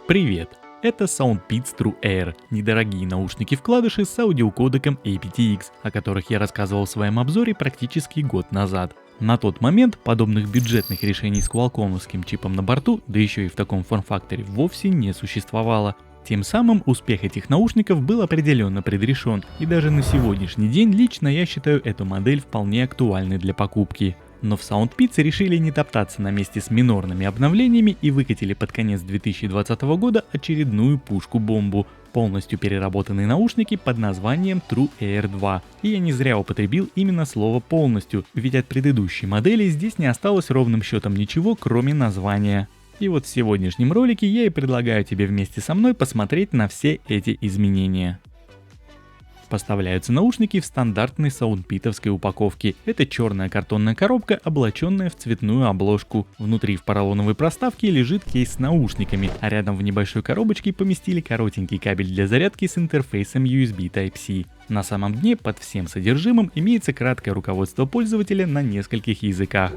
Привет! Это SoundPeats True Air, недорогие наушники-вкладыши с аудиокодеком aptX, о которых я рассказывал в своем обзоре практически год назад. На тот момент подобных бюджетных решений с квалкомовским чипом на борту, да еще и в таком форм-факторе, вовсе не существовало. Тем самым успех этих наушников был определенно предрешен, и даже на сегодняшний день лично я считаю эту модель вполне актуальной для покупки. Но в SoundPeats решили не топтаться на месте с минорными обновлениями и выкатили под конец 2020 года очередную пушку-бомбу – полностью переработанные наушники под названием True Air 2. И я не зря употребил именно слово «полностью», ведь от предыдущей модели здесь не осталось ровным счетом ничего, кроме названия. И вот в сегодняшнем ролике я и предлагаю тебе вместе со мной посмотреть на все эти изменения. Поставляются наушники в стандартной саундпитовской упаковке. Это черная картонная коробка, облаченная в цветную обложку. Внутри в поролоновой проставке лежит кейс с наушниками, а рядом в небольшой коробочке поместили коротенький кабель для зарядки с интерфейсом USB Type-C. На самом дне под всем содержимым имеется краткое руководство пользователя на нескольких языках.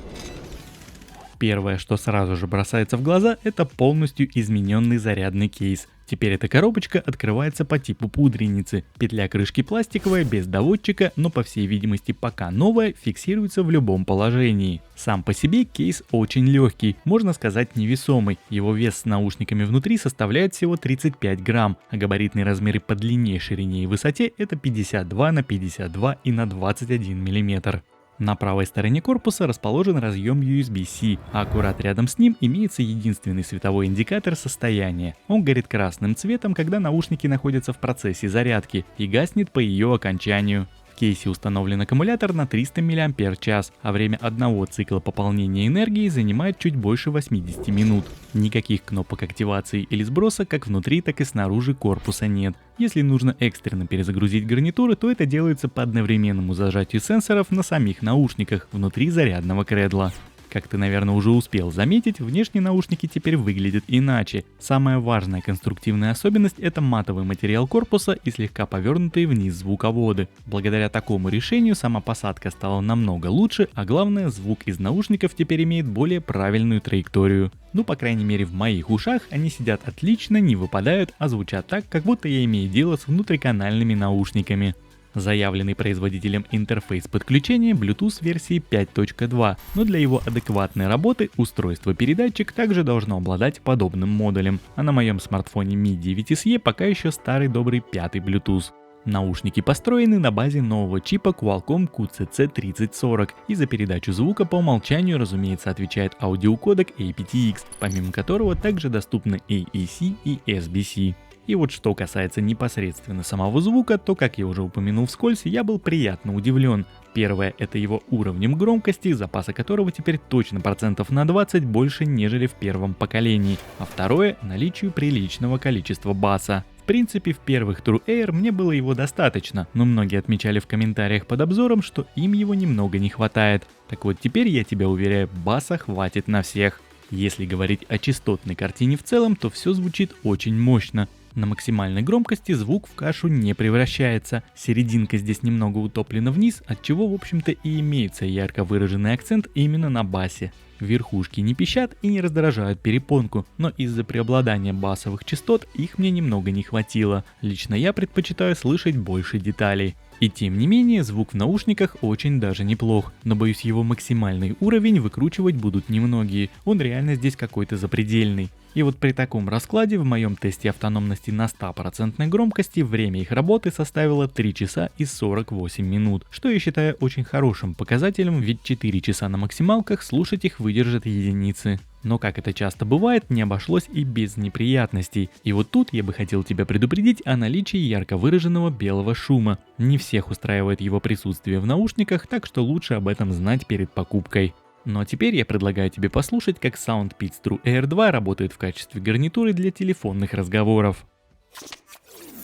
Первое, что сразу же бросается в глаза, это полностью измененный зарядный кейс. Теперь эта коробочка открывается по типу пудреницы. Петля крышки пластиковая, без доводчика, но по всей видимости пока новая, фиксируется в любом положении. Сам по себе кейс очень легкий, можно сказать невесомый. Его вес с наушниками внутри составляет всего 35 грамм, а габаритные размеры по длине, ширине и высоте это 52 на 52 и на 21 мм. На правой стороне корпуса расположен разъем USB-C, а аккурат рядом с ним имеется единственный световой индикатор состояния. Он горит красным цветом, когда наушники находятся в процессе зарядки, и гаснет по ее окончанию. В кейсе установлен аккумулятор на 300 мАч, а время одного цикла пополнения энергии занимает чуть больше 80 минут. Никаких кнопок активации или сброса как внутри, так и снаружи корпуса нет. Если нужно экстренно перезагрузить гарнитуры, то это делается по одновременному зажатию сенсоров на самих наушниках внутри зарядного кредла. Как ты, наверное, уже успел заметить, внешние наушники теперь выглядят иначе. Самая важная конструктивная особенность – это матовый материал корпуса и слегка повернутые вниз звуководы. Благодаря такому решению сама посадка стала намного лучше, а главное, звук из наушников теперь имеет более правильную траекторию. Ну, по крайней мере, в моих ушах они сидят отлично, не выпадают, а звучат так, как будто я имею дело с внутриканальными наушниками. Заявленный производителем интерфейс подключения Bluetooth версии 5.2, но для его адекватной работы устройство-передатчик также должно обладать подобным модулем, а на моем смартфоне Mi 9SE пока еще старый добрый 5-й Bluetooth. Наушники построены на базе нового чипа Qualcomm QCC3040, и за передачу звука по умолчанию, разумеется, отвечает аудиокодек aptX, помимо которого также доступны AAC и SBC. И вот что касается непосредственно самого звука, то, как я уже упомянул вскользь, я был приятно удивлен. Первое – это его уровнем громкости, запаса которого теперь точно процентов на 20 больше, нежели в первом поколении. А второе – наличию приличного количества баса. В принципе, в первых True Air мне было его достаточно, но многие отмечали в комментариях под обзором, что им его немного не хватает. Так вот, теперь я тебя уверяю, баса хватит на всех. Если говорить о частотной картине в целом, то все звучит очень мощно. На максимальной громкости звук в кашу не превращается, серединка здесь немного утоплена вниз, отчего в общем-то и имеется ярко выраженный акцент именно на басе. Верхушки не пищат и не раздражают перепонку, но из-за преобладания басовых частот их мне немного не хватило. Лично я предпочитаю слышать больше деталей. И тем не менее, звук в наушниках очень даже неплох, но боюсь, его максимальный уровень выкручивать будут немногие, он реально здесь какой-то запредельный. И вот при таком раскладе в моем тесте автономности на 100% громкости время их работы составило 3 часа и 48 минут, что я считаю очень хорошим показателем, ведь 4 часа на максималках слушать их выдержат единицы. Но как это часто бывает, не обошлось и без неприятностей. И вот тут я бы хотел тебя предупредить о наличии ярко выраженного белого шума. Не всех устраивает его присутствие в наушниках, так что лучше об этом знать перед покупкой. Ну а теперь я предлагаю тебе послушать, как SoundPeats True Air 2 работает в качестве гарнитуры для телефонных разговоров.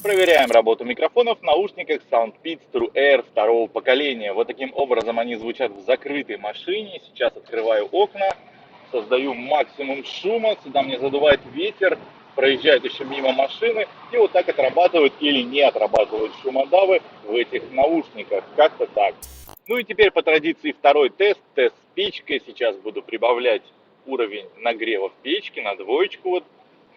Проверяем работу микрофонов в наушниках SoundPeats True Air второго поколения. Вот таким образом они звучат в закрытой машине. Сейчас открываю окна, создаю максимум шума, сюда мне задувает ветер, проезжает еще мимо машины, и вот так отрабатывают или не отрабатывают шумодавы в этих наушниках. Как-то так. Ну и теперь по традиции второй тест, тест спичкой. Сейчас буду прибавлять уровень нагрева в печке на двоечку, вот,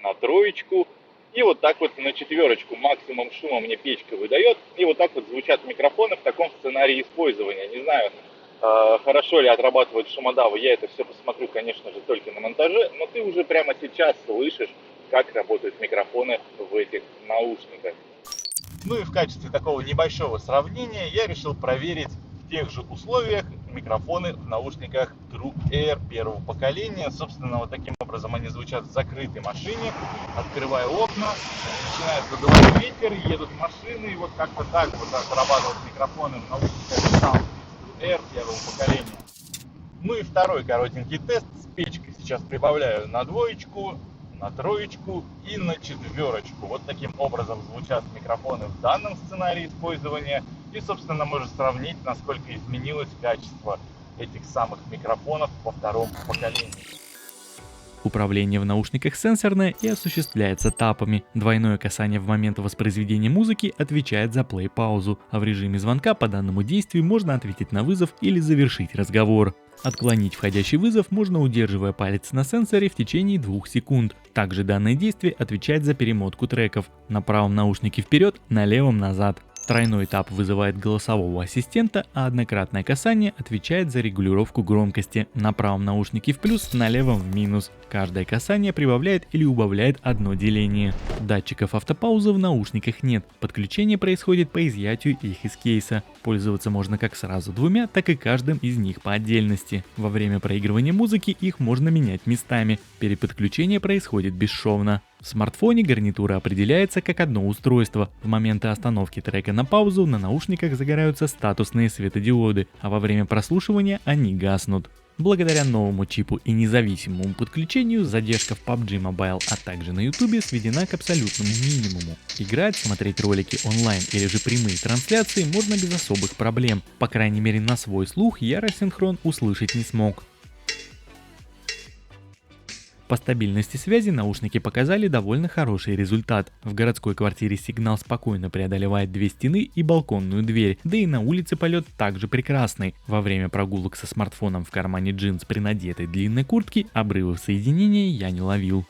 на троечку. И вот так вот на четверочку максимум шума мне печка выдает. И вот так вот звучат микрофоны в таком сценарии использования. Не знаю, хорошо ли отрабатывают шумодавы. Я это все посмотрю, конечно же, только на монтаже. Но ты уже прямо сейчас слышишь, как работают микрофоны в этих наушниках. Ну и в качестве такого небольшого сравнения я решил проверить в тех же условиях микрофоны в наушниках True Air первого поколения. Собственно, вот таким образом они звучат в закрытой машине. Открываю окна, начинает задувать ветер, едут машины, и вот как-то так вот отрабатывают микрофоны в наушниках True Air первого поколения. Ну и второй коротенький тест с печкой. Сейчас прибавляю на двоечку, на троечку и на четверочку. Вот таким образом звучат микрофоны в данном сценарии использования. И, собственно, можешь сравнить, насколько изменилось качество этих самых микрофонов во втором поколении. Управление в наушниках сенсорное и осуществляется тапами. Двойное касание в момент воспроизведения музыки отвечает за плей-паузу, а в режиме звонка по данному действию можно ответить на вызов или завершить разговор. Отклонить входящий вызов можно, удерживая палец на сенсоре в течение 2 секунд. Также данное действие отвечает за перемотку треков. На правом наушнике вперед, на левом назад. Тройной тап вызывает голосового ассистента, а однократное касание отвечает за регулировку громкости. На правом наушнике в плюс, на левом в минус. Каждое касание прибавляет или убавляет одно деление. Датчиков автопаузы в наушниках нет. Подключение происходит по изъятию их из кейса. Пользоваться можно как сразу двумя, так и каждым из них по отдельности. Во время проигрывания музыки их можно менять местами. Переподключение происходит бесшовно. В смартфоне гарнитура определяется как одно устройство. В моменты остановки трека на паузу на наушниках загораются статусные светодиоды, а во время прослушивания они гаснут. Благодаря новому чипу и независимому подключению задержка в PUBG Mobile, а также на YouTube сведена к абсолютному минимуму. Играть, смотреть ролики онлайн или же прямые трансляции можно без особых проблем. По крайней мере, на свой слух я рассинхрон услышать не смог. По стабильности связи наушники показали довольно хороший результат. В городской квартире сигнал спокойно преодолевает 2 стены и балконную дверь, да и на улице полет также прекрасный. Во время прогулок со смартфоном в кармане джинс при надетой длинной куртке обрывов соединения я не ловил.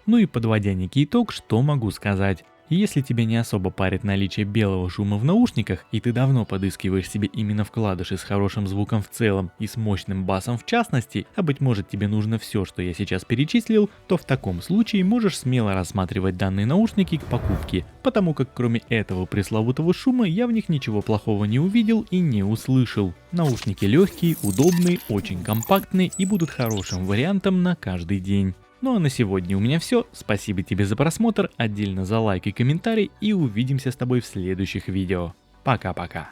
Ну и подводя некий итог, что могу сказать. Если тебя не особо парит наличие белого шума в наушниках, и ты давно подыскиваешь себе именно вкладыши с хорошим звуком в целом и с мощным басом в частности, а быть может тебе нужно все, что я сейчас перечислил, то в таком случае можешь смело рассматривать данные наушники к покупке, потому как кроме этого пресловутого шума я в них ничего плохого не увидел и не услышал. Наушники легкие, удобные, очень компактные и будут хорошим вариантом на каждый день. Ну а на сегодня у меня все. Спасибо тебе за просмотр, отдельно за лайк и комментарий, и увидимся с тобой в следующих видео. Пока-пока.